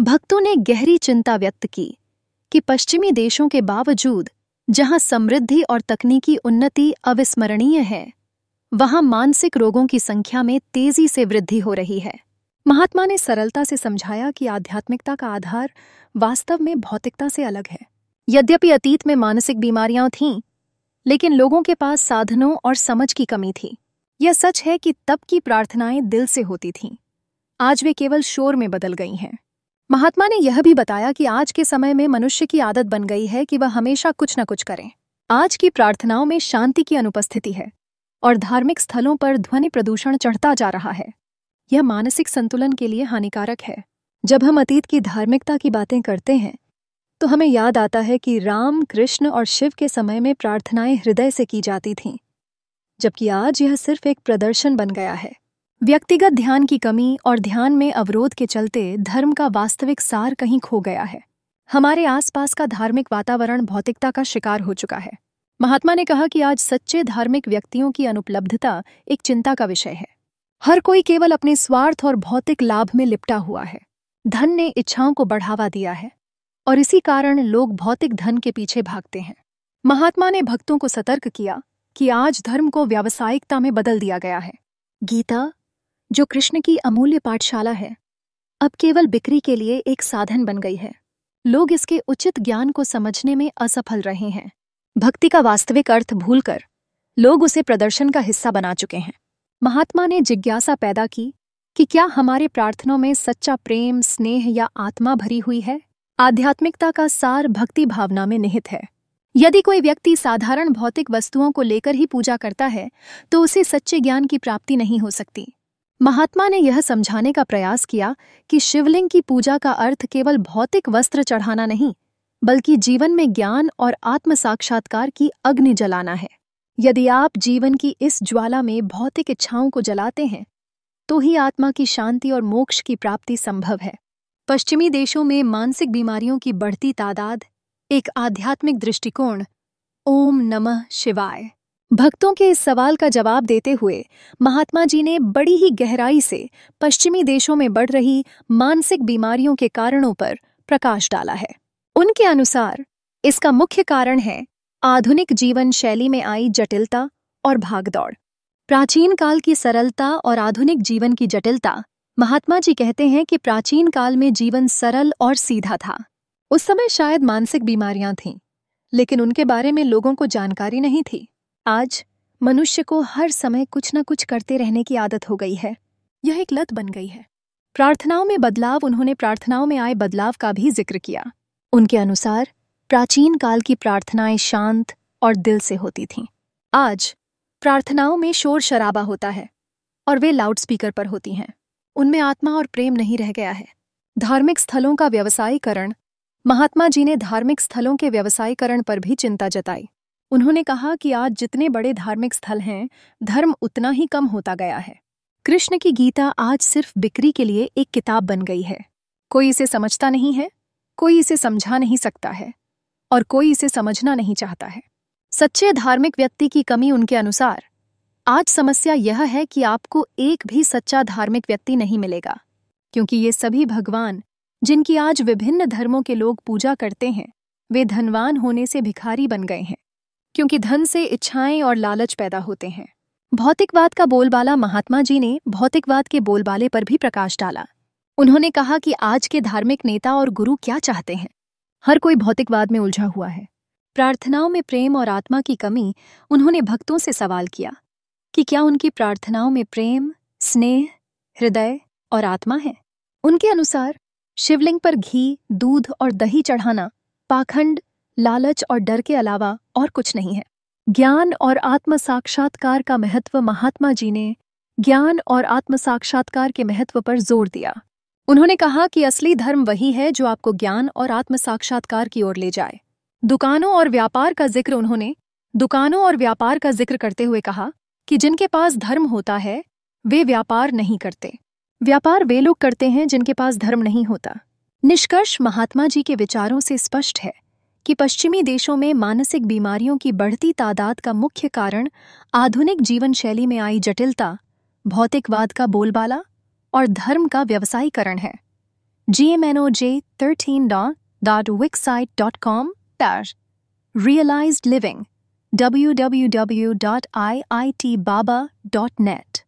भक्तों ने गहरी चिंता व्यक्त की कि पश्चिमी देशों के बावजूद जहां समृद्धि और तकनीकी उन्नति अविस्मरणीय है, वहां मानसिक रोगों की संख्या में तेजी से वृद्धि हो रही है। महात्मा ने सरलता से समझाया कि आध्यात्मिकता का आधार वास्तव में भौतिकता से अलग है। यद्यपि अतीत में मानसिक बीमारियां थीं, लेकिन लोगों के पास साधनों और समझ की कमी थी। यह सच है कि तब की प्रार्थनाएं दिल से होती थीं, आज वे केवल शोर में बदल गई हैं। महात्मा ने यह भी बताया कि आज के समय में मनुष्य की आदत बन गई है कि वह हमेशा कुछ न कुछ करें। आज की प्रार्थनाओं में शांति की अनुपस्थिति है और धार्मिक स्थलों पर ध्वनि प्रदूषण चढ़ता जा रहा है। यह मानसिक संतुलन के लिए हानिकारक है। जब हम अतीत की धार्मिकता की बातें करते हैं तो हमें याद आता है कि राम, कृष्ण और शिव के समय में प्रार्थनाएं हृदय से की जाती थीं, जबकि आज यह सिर्फ एक प्रदर्शन बन गया है। व्यक्तिगत ध्यान की कमी और ध्यान में अवरोध के चलते धर्म का वास्तविक सार कहीं खो गया है। हमारे आसपास का धार्मिक वातावरण भौतिकता का शिकार हो चुका है। महात्मा ने कहा कि आज सच्चे धार्मिक व्यक्तियों की अनुपलब्धता एक चिंता का विषय है। हर कोई केवल अपने स्वार्थ और भौतिक लाभ में लिपटा हुआ है। धन ने इच्छाओं को बढ़ावा दिया है और इसी कारण लोग भौतिक धन के पीछे भागते हैं। महात्मा ने भक्तों को सतर्क किया कि आज धर्म को व्यावसायिकता में बदल दिया गया है। गीता, जो कृष्ण की अमूल्य पाठशाला है, अब केवल बिक्री के लिए एक साधन बन गई है। लोग इसके उचित ज्ञान को समझने में असफल रहे हैं। भक्ति का वास्तविक अर्थ भूलकर लोग उसे प्रदर्शन का हिस्सा बना चुके हैं। महात्मा ने जिज्ञासा पैदा की कि क्या हमारे प्रार्थनाओं में सच्चा प्रेम, स्नेह या आत्मा भरी हुई है? आध्यात्मिकता का सार भक्ति भावना में निहित है। यदि कोई व्यक्ति साधारण भौतिक वस्तुओं को लेकर ही पूजा करता है तो उसे सच्चे ज्ञान की प्राप्ति नहीं हो सकती। महात्मा ने यह समझाने का प्रयास किया कि शिवलिंग की पूजा का अर्थ केवल भौतिक वस्त्र चढ़ाना नहीं, बल्कि जीवन में ज्ञान और आत्म साक्षात्कार की अग्नि जलाना है। यदि आप जीवन की इस ज्वाला में भौतिक इच्छाओं को जलाते हैं तो ही आत्मा की शांति और मोक्ष की प्राप्ति संभव है। पश्चिमी देशों में मानसिक बीमारियों की बढ़ती तादाद एक आध्यात्मिक दृष्टिकोण, ओम नमः शिवाय। भक्तों के इस सवाल का जवाब देते हुए महात्मा जी ने बड़ी ही गहराई से पश्चिमी देशों में बढ़ रही मानसिक बीमारियों के कारणों पर प्रकाश डाला है। उनके अनुसार इसका मुख्य कारण है आधुनिक जीवन शैली में आई जटिलता और भागदौड़। प्राचीन काल की सरलता और आधुनिक जीवन की जटिलता। महात्मा जी कहते हैं कि प्राचीन काल में जीवन सरल और सीधा था। उस समय शायद मानसिक बीमारियां थीं, लेकिन उनके बारे में लोगों को जानकारी नहीं थी। आज मनुष्य को हर समय कुछ न कुछ करते रहने की आदत हो गई है। यह एक लत बन गई है। प्रार्थनाओं में बदलाव। उन्होंने प्रार्थनाओं में आए बदलाव का भी जिक्र किया। उनके अनुसार प्राचीन काल की प्रार्थनाएं शांत और दिल से होती थीं। आज प्रार्थनाओं में शोर शराबा होता है और वे लाउडस्पीकर पर होती हैं। उनमें आत्मा और प्रेम नहीं रह गया है। धार्मिक स्थलों का व्यवसायीकरण। महात्मा जी ने धार्मिक स्थलों के व्यवसायीकरण पर भी चिंता जताई। उन्होंने कहा कि आज जितने बड़े धार्मिक स्थल हैं, धर्म उतना ही कम होता गया है। कृष्ण की गीता आज सिर्फ बिक्री के लिए एक किताब बन गई है। कोई इसे समझता नहीं है, कोई इसे समझा नहीं सकता है और कोई इसे समझना नहीं चाहता है। सच्चे धार्मिक व्यक्ति की कमी। उनके अनुसार आज समस्या यह है कि आपको एक भी सच्चा धार्मिक व्यक्ति नहीं मिलेगा, क्योंकि ये सभी भगवान जिनकी आज विभिन्न धर्मों के लोग पूजा करते हैं, वे धनवान होने से भिखारी बन गए हैं, क्योंकि धन से इच्छाएं और लालच पैदा होते हैं। भौतिकवाद का बोलबाला। महात्मा जी ने भौतिकवाद के बोलबाले पर भी प्रकाश डाला। उन्होंने कहा कि आज के धार्मिक नेता और गुरु क्या चाहते हैं। हर कोई भौतिकवाद में उलझा हुआ है। प्रार्थनाओं में प्रेम और आत्मा की कमी। उन्होंने भक्तों से सवाल किया कि क्या उनकी प्रार्थनाओं में प्रेम, स्नेह, हृदय और आत्मा है। उनके अनुसार शिवलिंग पर घी, दूध और दही चढ़ाना पाखंड, लालच और डर के अलावा और कुछ नहीं है। ज्ञान और आत्म साक्षात्कार का महत्व। महात्मा जी ने ज्ञान और आत्म साक्षात्कार के महत्व पर जोर दिया। उन्होंने कहा कि असली धर्म वही है जो आपको ज्ञान और आत्म साक्षात्कार की ओर ले जाए। दुकानों और व्यापार का जिक्र। उन्होंने दुकानों और व्यापार का जिक्र करते हुए कहा कि जिनके पास धर्म होता है वे व्यापार नहीं करते। व्यापार वे लोग करते हैं जिनके पास धर्म नहीं होता। निष्कर्ष महात्मा जी के विचारों से स्पष्ट है कि पश्चिमी देशों में मानसिक बीमारियों की बढ़ती तादाद का मुख्य कारण आधुनिक जीवन शैली में आई जटिलता, भौतिकवाद का बोलबाला और धर्म का व्यवसायीकरण है। gmnoj13.wixsite.com Realized Living www.iitbaba.net